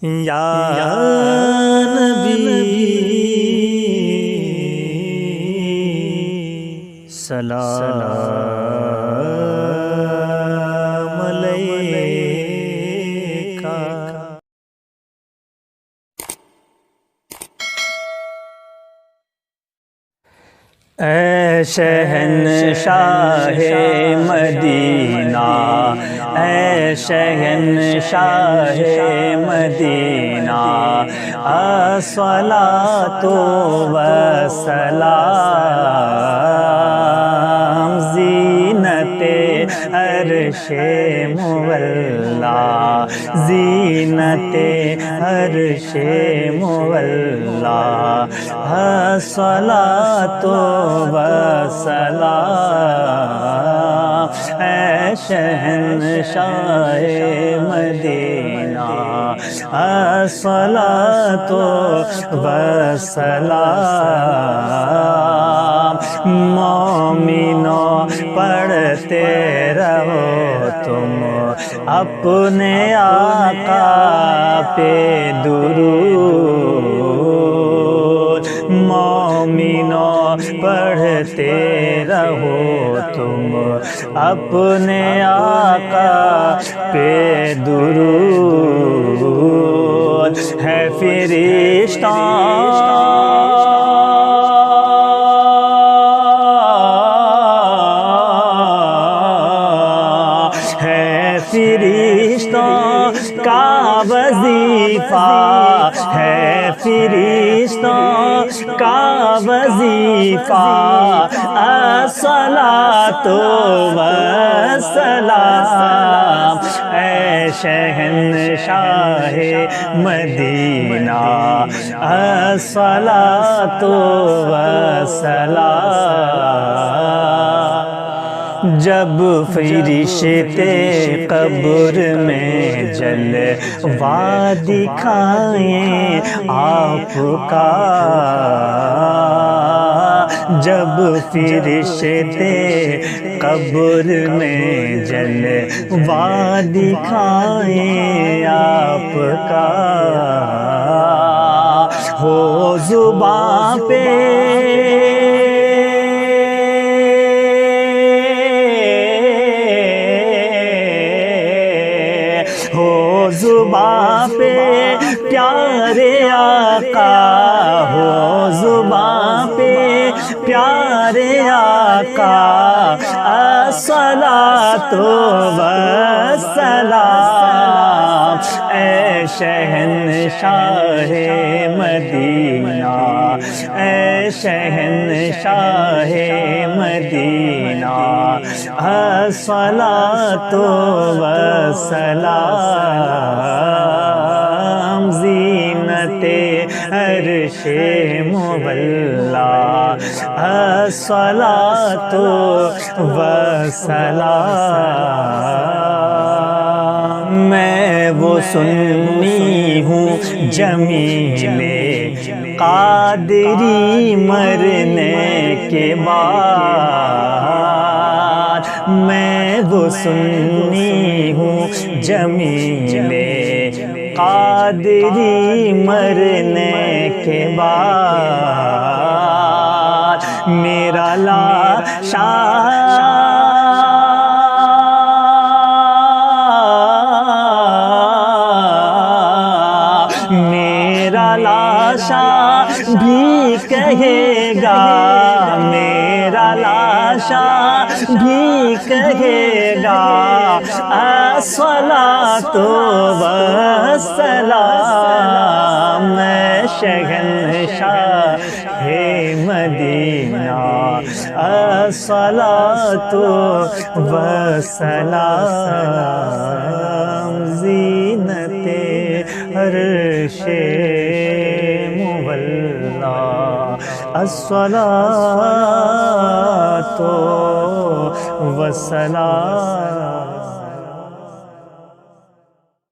یا نبی سلام علیکہ۔ اے شہنشاہ مدینہ، اے شہنشاہ مدینہ، الصلاۃ والسلام زینت عرش مولا، زینت عرش مولا، الصلاۃ والسلام اے شہنشاہ مدینہ، الصلاۃ والسلام۔ مومنوں پڑھتے رہو تم اپنے آقا پہ درود، مومنوں پڑھتے رہو تم اپنے آقا پہ درود، ہے فرشتہ فرشتوں کا وظیفہ، ہے فرشتوں کا وظیفہ، الصلاۃ والسلام اے شہنشاہ مدینہ، الصلاۃ والسلام۔ جب فرشتے قبر میں جلوہ دکھائیں آپ کا، جب فرشتے قبر میں جلوہ دکھائیں آپ کا، ہو زباں پہ زباں پہ پیارے آقا، ہو زباں پہ پیارے آقا، الصلاۃ والسلام اے شہنشاہ مدینہ، اے شہنشاہ مدینہ، الصلاۃ والسلام زینت عرش مولا، الصلاۃ والسلام۔ میں وہ سنی ہوں جمیل قادری مرنے کے بعد، میں وہ سنی ہوں جمیل قادری مرنے کے بعد، میرا لاشا میرا لاشا بھی کہے گا، میرا لاشا بھی کہے گا، الصلاۃ والسلام میں شہنشاہ مدینہ، الصلاۃ والسلام زینت عرش مولا، الصلاۃ والسلام۔